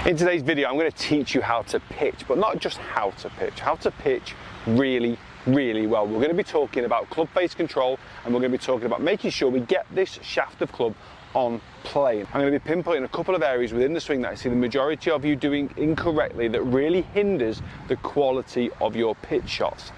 In today's video, I'm going to teach you how to pitch, but not just how to pitch really, really well. We're going to be talking about club face control, and we're going to be talking about making sure we get this shaft of club on plane. I'm going to be pinpointing a couple of areas within the swing that I see the majority of you doing incorrectly that really hinders the quality of your pitch shots.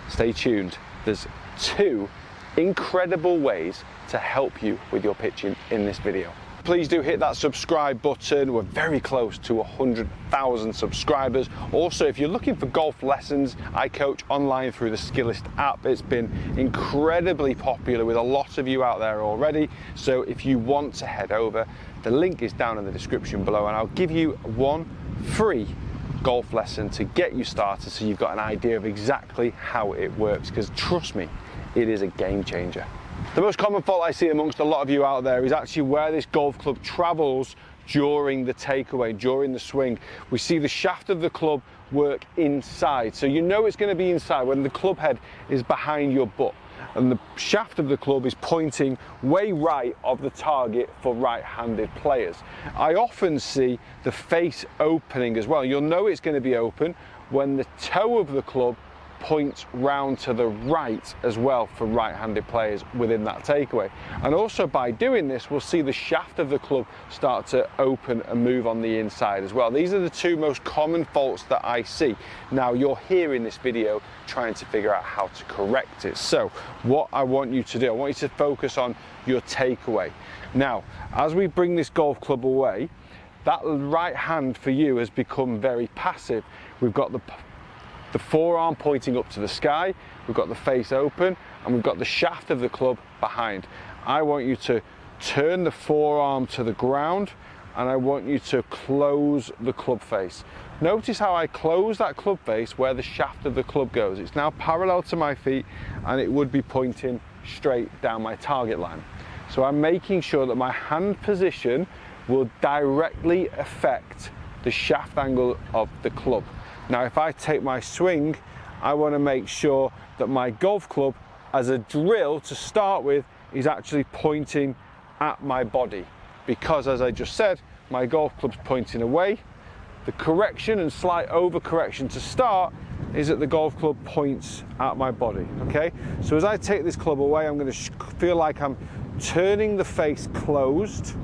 Stay tuned. There's two incredible ways to help you with your pitching in this video. Please do hit that subscribe button. We're very close to 100,000 subscribers. Also, if you're looking for golf lessons, I coach online through the Skillist app. It's been incredibly popular with a lot of you out there already. So if you want to head over, the link is down in the description below, and I'll give you one free golf lesson to get you started so you've got an idea of exactly how it works, because trust me, it is a game changer. The most common fault I see amongst a lot of you out there is actually where this golf club travels during the takeaway, during the swing. We see the shaft of the club work inside. So you know it's going to be inside when the club head is behind your butt and the shaft of the club is pointing way right of the target for right-handed players. I often see the face opening as well. You'll know it's going to be open when the toe of the club points round to the right as well for right-handed players within that takeaway. And also by doing this, we'll see the shaft of the club start to open and move on the inside as well. These are the two most common faults that I see. Now you're here in this video trying to figure out how to correct it. So what I want you to do, I want you to focus on your takeaway. Now, as we bring this golf club away, that right hand for you has become very passive. We've got the forearm pointing up to the sky, we've got the face open, and we've got the shaft of the club behind. I want you to turn the forearm to the ground, and I want you to close the club face. Notice how I close that club face where the shaft of the club goes. It's now parallel to my feet, and it would be pointing straight down my target line. So I'm making sure that my hand position will directly affect the shaft angle of the club. Now, if I take my swing, I want to make sure that my golf club, as a drill to start with, is actually pointing at my body. Because, as I just said, my golf club's pointing away. The correction and slight overcorrection to start is that the golf club points at my body, okay? So as I take this club away, I'm going to feel like I'm turning the face closed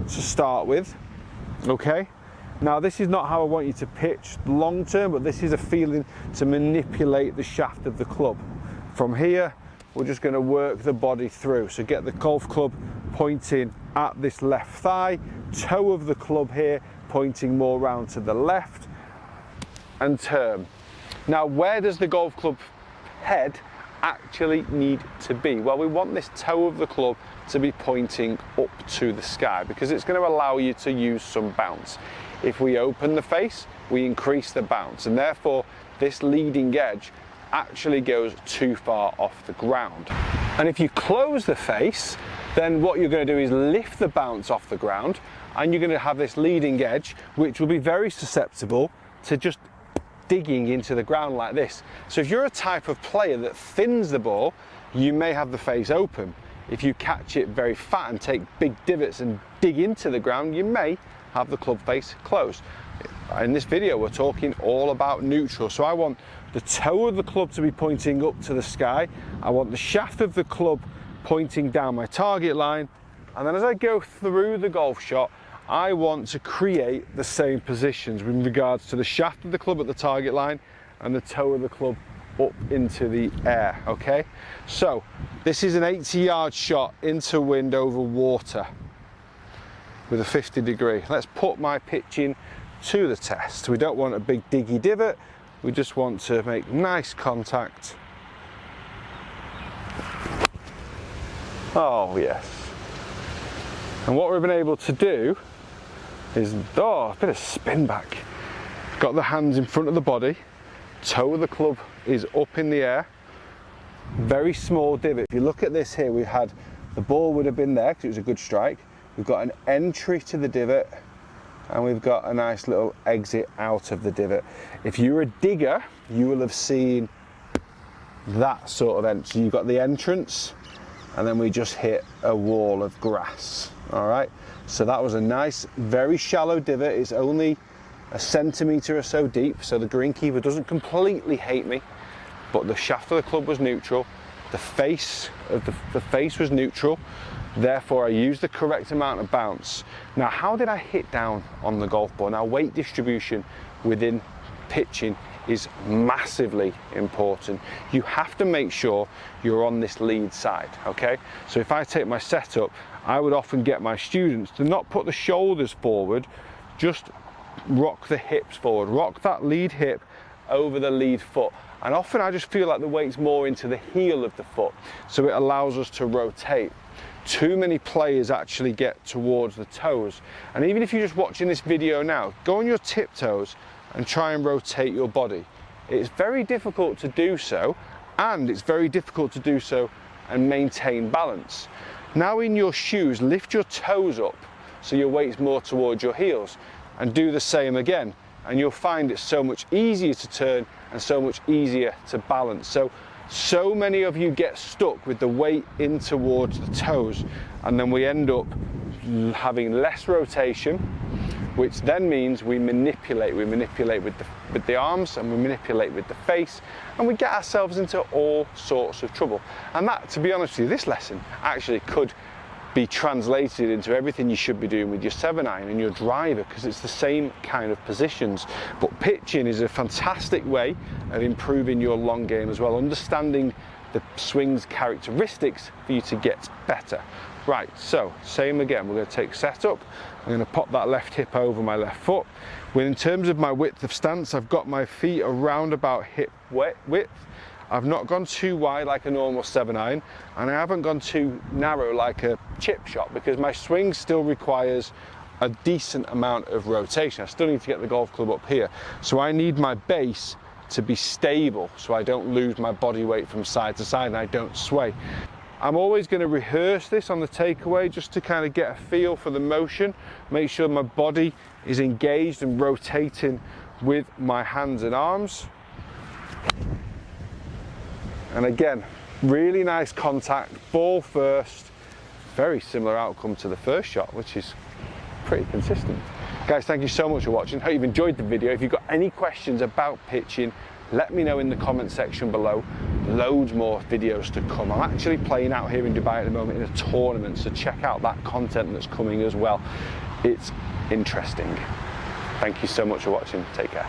to start with, okay? Now, this is not how I want you to pitch long term, but this is a feeling to manipulate the shaft of the club. From here, we're just going to work the body through. So get the golf club pointing at this left thigh, toe of the club here pointing more round to the left, and turn. Now, where does the golf club head actually need to be? Well, we want this toe of the club to be pointing up to the sky because it's going to allow you to use some bounce. If we open the face, we increase the bounce, and therefore this leading edge actually goes too far off the ground. And if you close the face, then what you're going to do is lift the bounce off the ground, and you're going to have this leading edge which will be very susceptible to just digging into the ground like this. So if you're a type of player that thins the ball, you may have the face open. If you catch it very fat and take big divots and dig into the ground, you may have the club face closed. In this video, we're talking all about neutral. So I want the toe of the club to be pointing up to the sky. I want the shaft of the club pointing down my target line. And then as I go through the golf shot, I want to create the same positions with regards to the shaft of the club at the target line and the toe of the club up into the air, okay? So this is an 80-yard shot into wind over water with a 50 degree. Let's put my pitching to the test. We don't want a big diggy divot. We just want to make nice contact. Oh yes. And what we've been able to do is, a bit of spin back. Got the hands in front of the body. Toe of the club is up in the air. Very small divot. If you look at this here, we've had, the ball would have been there because it was a good strike. We've got an entry to the divot, and we've got a nice little exit out of the divot. If you're a digger, you will have seen that sort of entry. So you've got the entrance, and then we just hit a wall of grass. All right, so that was a nice, very shallow divot. It's only a centimetre or so deep, so the greenkeeper doesn't completely hate me, but the shaft of the club was neutral, the face was neutral, therefore I used the correct amount of bounce. Now, how did I hit down on the golf ball? Now, weight distribution within pitching is massively important. You have to make sure you're on this lead side, okay? So if I take my setup, I would often get my students to not put the shoulders forward, just rock the hips forward, rock that lead hip over the lead foot. And often I just feel like the weight's more into the heel of the foot, so it allows us to rotate. Too many players actually get towards the toes. And even if you're just watching this video now, go on your tiptoes and try and rotate your body. It's very difficult to do so, and it's very difficult to do so and maintain balance. Now in your shoes, lift your toes up so your weight's more towards your heels, and do the same again, and you'll find it's so much easier to turn and so much easier to balance. So many of you get stuck with the weight in towards the toes, and then we end up having less rotation, which then means we manipulate with the arms, and we manipulate with the face, and we get ourselves into all sorts of trouble. And that, to be honest with you, this lesson actually could be translated into everything you should be doing with your 7-iron and your driver, because it's the same kind of positions. But pitching is a fantastic way of improving your long game as well, understanding the swing's characteristics for you to get better. Right, so same again, we're going to take setup, I'm going to pop that left hip over my left foot. In terms of my width of stance, I've got my feet around about hip width. I've not gone too wide like a normal 7-iron, and I haven't gone too narrow like a chip shot, because my swing still requires a decent amount of rotation. I still need to get the golf club up here. So I need my base to be stable so I don't lose my body weight from side to side and I don't sway. I'm always going to rehearse this on the takeaway just to kind of get a feel for the motion, make sure my body is engaged and rotating with my hands and arms. And again, really nice contact, ball first, very similar outcome to the first shot, which is pretty consistent. Guys, thank you so much for watching. Hope you've enjoyed the video. If you've got any questions about pitching, let me know in the comment section below. Loads more videos to come. I'm actually playing out here in Dubai at the moment in a tournament, so check out that content that's coming as well. It's interesting. Thank you so much for watching. Take care.